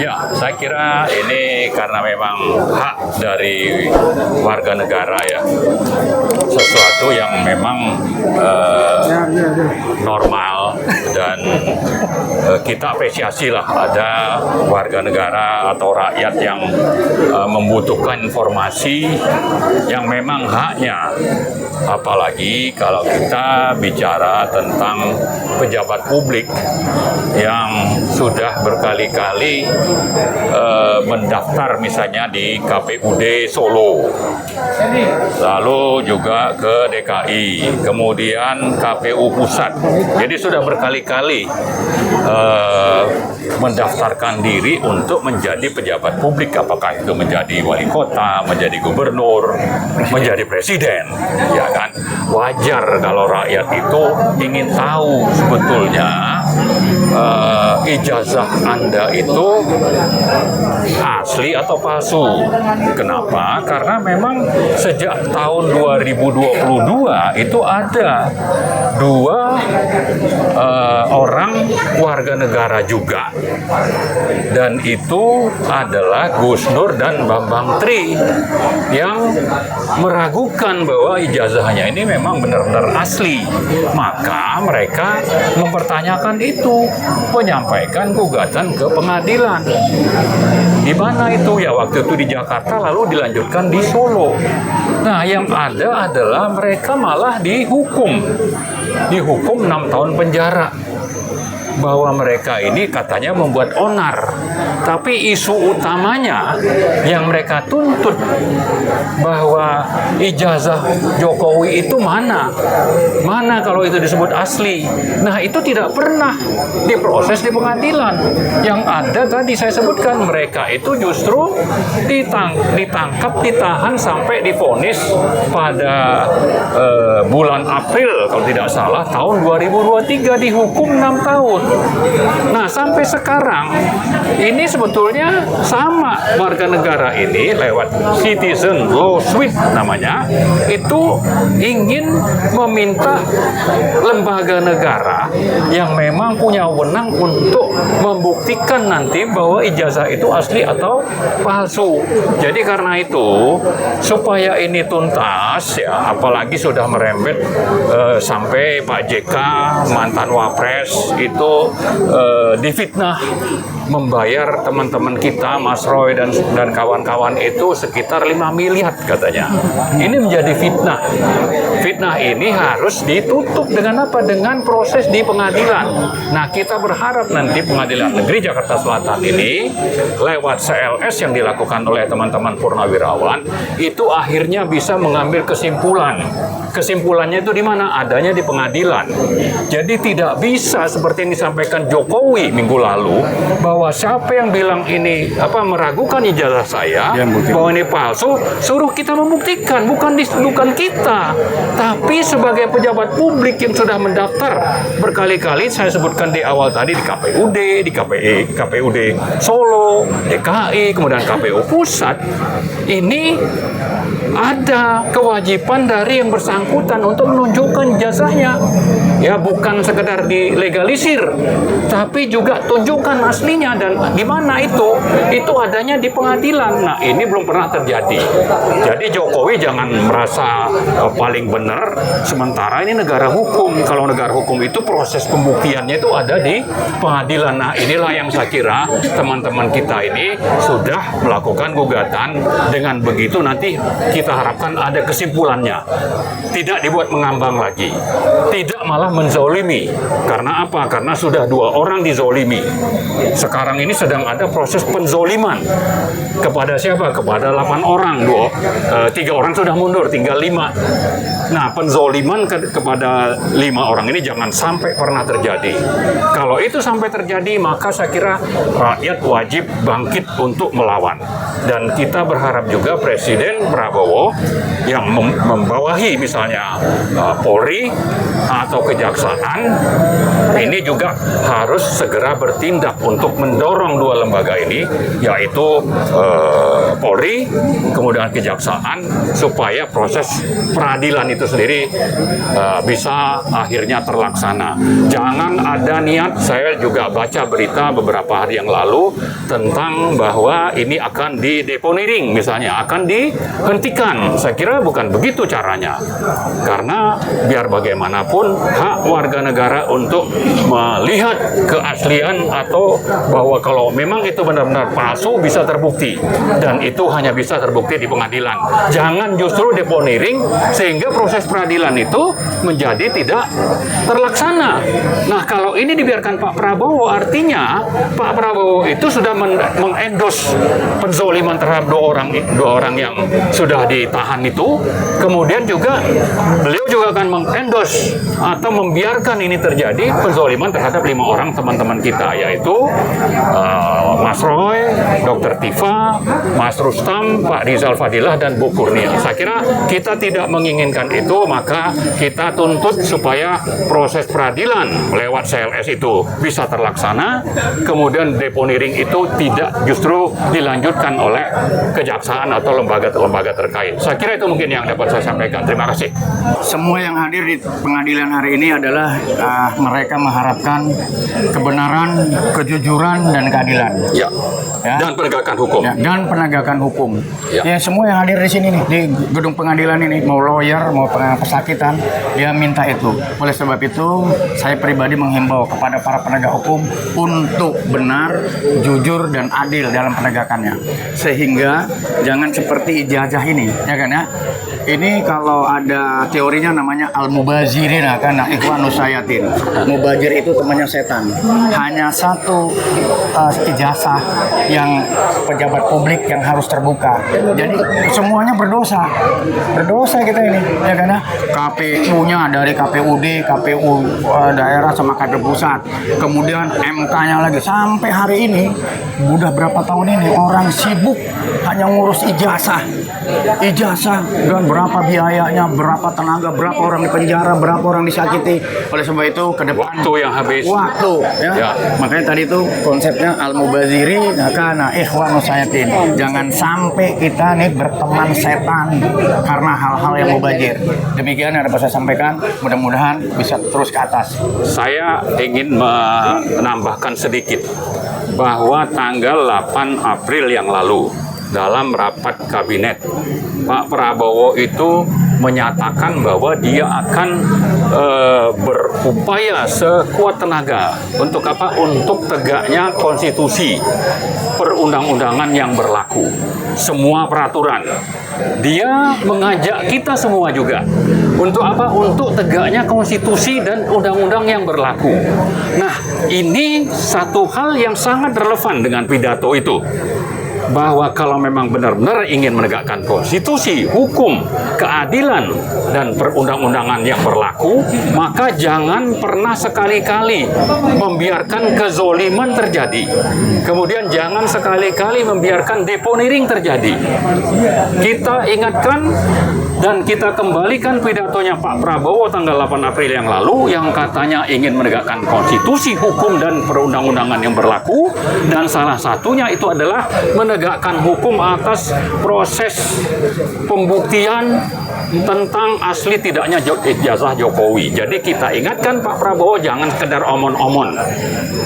Ya, saya kira ini karena memang hak dari warga negara ya, sesuatu yang memang normal dan kita apresiasi lah ada warga negara atau rakyat yang membutuhkan informasi yang memang haknya. Apalagi kalau kita bicara tentang pejabat publik yang sudah berkali-kali mendaftar misalnya di KPUD Solo, lalu juga ke DKI, kemudian KPU Pusat. Jadi sudah berkali-kali mendaftarkan diri untuk menjadi pejabat publik, apakah itu menjadi wali kota, menjadi gubernur, menjadi presiden, ya kan? Wajar kalau rakyat itu ingin tahu sebetulnya ijazah Anda itu asli atau palsu. Kenapa? Karena memang sejak tahun 2022 itu ada dua orang warga negara juga, dan itu adalah Gus Nur dan Bambang Tri yang meragukan bahwa ijazahnya ini memang benar-benar asli. Maka mereka mempertanyakan itu, menyampaikan gugatan ke pengadilan. Di mana itu? Ya waktu itu di Jakarta, lalu dilanjutkan di Solo. Nah, yang ada adalah mereka malah dihukum 6 tahun penjara. Bahwa mereka ini katanya membuat onar. Tapi isu utamanya yang mereka tuntut bahwa ijazah Jokowi itu mana kalau itu disebut asli. Nah, itu tidak pernah diproses di pengadilan. Yang ada tadi saya sebutkan, mereka itu justru ditangkap, ditahan sampai divonis pada bulan April kalau tidak salah tahun 2023, dihukum 6 tahun. Nah, sampai sekarang ini sebetulnya sama warga negara ini lewat Citizen Lawsuit namanya, itu ingin meminta lembaga negara yang memang punya wewenang untuk membuktikan nanti bahwa ijazah itu asli atau palsu. Jadi karena itu supaya ini tuntas ya, apalagi sudah merembet sampai Pak JK mantan Wapres itu difitnah membayar teman-teman kita, Mas Roy dan kawan-kawan itu sekitar 5 miliar katanya. Ini menjadi fitnah. Fitnah ini harus ditutup dengan apa? Dengan proses di pengadilan. Nah, kita berharap nanti Pengadilan Negeri Jakarta Selatan ini lewat CLS yang dilakukan oleh teman-teman purnawirawan itu akhirnya bisa mengambil kesimpulan. Kesimpulannya itu di mana? Adanya di pengadilan. Jadi tidak bisa seperti yang disampaikan Jokowi minggu lalu, bahwa siapa yang bilang ini meragukan ijazah saya, bahwa ini palsu, suruh kita membuktikan, bukan kita, tapi sebagai pejabat publik yang sudah mendaftar berkali-kali. Saya sebutkan di awal tadi, di KPUD, di KPUD Solo, DKI, kemudian KPU Pusat, ini ada kewajiban dari yang bersangkutan untuk menunjukkan ijazahnya. Ya, bukan sekedar dilegalisir, tapi juga tunjukkan aslinya. Dan di mana itu? Itu adanya di pengadilan. Nah, ini belum pernah terjadi. Jadi Jokowi jangan merasa paling benar, sementara ini negara hukum. Kalau negara hukum itu proses pembuktiannya itu ada di pengadilan. Nah, inilah yang saya kira teman-teman kita ini sudah melakukan gugatan. Dengan begitu nanti kita harapkan ada kesimpulannya. Tidak dibuat mengambang lagi. Tidak malah menzolimi. Karena apa? Karena sudah 2 orang dizolimi. Sekarang ini sedang ada proses penzoliman. Kepada siapa? Kepada 8 orang. 3 orang sudah mundur, tinggal 5. Nah, penzoliman kepada 5 orang ini jangan sampai pernah terjadi. Kalau itu sampai terjadi, maka saya kira rakyat wajib bangkit untuk melawan. Dan kita berharap juga Presiden Prabowo Prabowo yang membawahi misalnya Polri atau Kejaksaan, ini juga harus segera bertindak untuk mendorong dua lembaga ini, yaitu Polri, kemudian Kejaksaan, supaya proses peradilan itu sendiri bisa akhirnya terlaksana. Jangan ada niat, saya juga baca berita beberapa hari yang lalu tentang bahwa ini akan dideponering misalnya, akan dihentikan. Saya kira bukan begitu caranya. Karena biar bagaimanapun hak warga negara untuk melihat keaslian atau bahwa kalau memang itu benar-benar palsu bisa terbukti, dan itu hanya bisa terbukti di pengadilan. Jangan justru deponering sehingga proses peradilan itu menjadi tidak terlaksana. Nah, kalau ini dibiarkan Pak Prabowo, artinya Pak Prabowo itu sudah mengendos penzoliman terhadap dua orang yang sudah ditahan itu. Kemudian juga beliau juga akan mengendos atau membiarkan ini terjadi penzoliman terhadap 5 orang teman-teman kita, yaitu Mas Roy, Dr. Tifa, Mas Rustam, Pak Rizal Fadilah, dan Bu Kurnia. Saya kira kita tidak menginginkan itu, maka kita tuntut supaya proses peradilan lewat CLS itu bisa terlaksana, kemudian deponering itu tidak justru dilanjutkan oleh Kejaksaan atau lembaga-lembaga terkait. Saya kira itu mungkin yang dapat saya sampaikan. Terima kasih. Semua yang hadir di pengadilan hari ini adalah mereka mengharapkan kebenaran, kejujuran, dan keadilan. Ya. Dan penegakan hukum. Ya, dan penegakan hukum. Ya. Ya, semua yang hadir di sini nih, di gedung pengadilan ini, mau lawyer, mau pesakitan, dia minta itu. Oleh sebab itu, saya pribadi menghimbau kepada para penegak hukum untuk benar, jujur, dan adil dalam penegakannya. Sehingga jangan seperti ijazah ini, ya kan ya? Ini kalau ada teorinya namanya al-mubazirin, karena ikhwanus syayatin. Mubazir itu temannya setan. Hanya satu ijazah yang pejabat publik yang harus terbuka. Jadi semuanya berdosa. Berdosa kita ini, ya kan? KPU-nya dari KPUD, KPU daerah sama KPU pusat. Kemudian MK-nya lagi. Sampai hari ini, udah berapa tahun ini orang sibuk hanya ngurus ijazah. Ijazah dan berapa biayanya, berapa tenaga, berapa orang di penjara, berapa orang disakiti. Oleh sebab itu ke depan waktu yang habis. Waktu, ya. Makanya tadi itu konsepnya al-mubaziri karena ikhwanus syayatin. Jangan sampai kita nih berteman setan karena hal-hal yang mubazir. Demikian yang dapat saya sampaikan. Mudah-mudahan bisa terus ke atas. Saya ingin menambahkan sedikit bahwa tanggal 8 April yang lalu dalam rapat kabinet, Pak Prabowo itu menyatakan bahwa dia akan berupaya sekuat tenaga untuk apa? Untuk tegaknya konstitusi, perundang-undangan yang berlaku, semua peraturan. Dia mengajak kita semua juga untuk apa? Untuk tegaknya konstitusi dan undang-undang yang berlaku. Nah, ini satu hal yang sangat relevan dengan pidato itu. Bahwa kalau memang benar-benar ingin menegakkan konstitusi, hukum, keadilan, dan perundang-undangan yang berlaku, maka jangan pernah sekali-kali membiarkan kezoliman terjadi. Kemudian jangan sekali-kali membiarkan deponering terjadi. Kita ingatkan dan kita kembalikan pidatonya Pak Prabowo tanggal 8 April yang lalu yang katanya ingin menegakkan konstitusi, hukum, dan perundang-undangan yang berlaku, dan salah satunya itu adalah menegakkan hukum atas proses pembuktian tentang asli tidaknya ijazah Jokowi. Jadi kita ingatkan Pak Prabowo jangan sekedar omon-omon,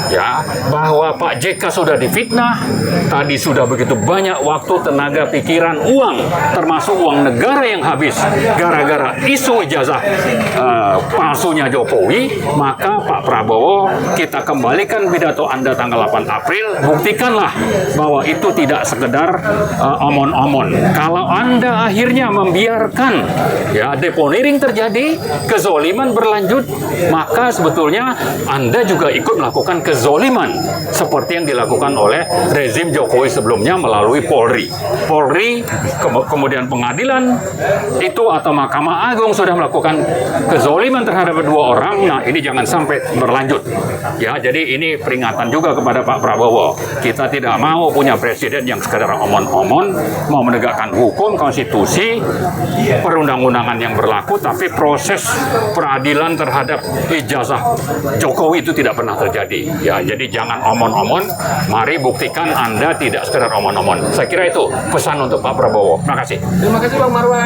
ya, bahwa Pak JK sudah difitnah, tadi sudah begitu banyak waktu, tenaga, pikiran, uang, termasuk uang negara yang habis gara-gara isu ijazah palsunya Jokowi. Maka Pak Prabowo, kita kembalikan pidato Anda tanggal 8 April, buktikanlah bahwa itu tidak sekedar omon-omon. Kalau Anda akhirnya membiarkan ya deponering terjadi, kezoliman berlanjut, maka sebetulnya Anda juga ikut melakukan kezoliman seperti yang dilakukan oleh rezim Jokowi sebelumnya melalui Polri. Polri, kemudian pengadilan itu atau Mahkamah Agung sudah melakukan kezoliman terhadap dua orang. Nah, ini jangan sampai berlanjut. Ya, jadi ini peringatan juga kepada Pak Prabowo. Kita tidak mau punya presiden yang sekedar omon-omon, mau menegakkan hukum, konstitusi, perundang-undangan yang berlaku, tapi proses peradilan terhadap ijazah Jokowi itu tidak pernah terjadi. Ya, jadi jangan omon-omon, mari buktikan Anda tidak sekedar omon-omon. Saya kira itu pesan untuk Pak Prabowo. Terima kasih. Terima kasih Bang Marwan.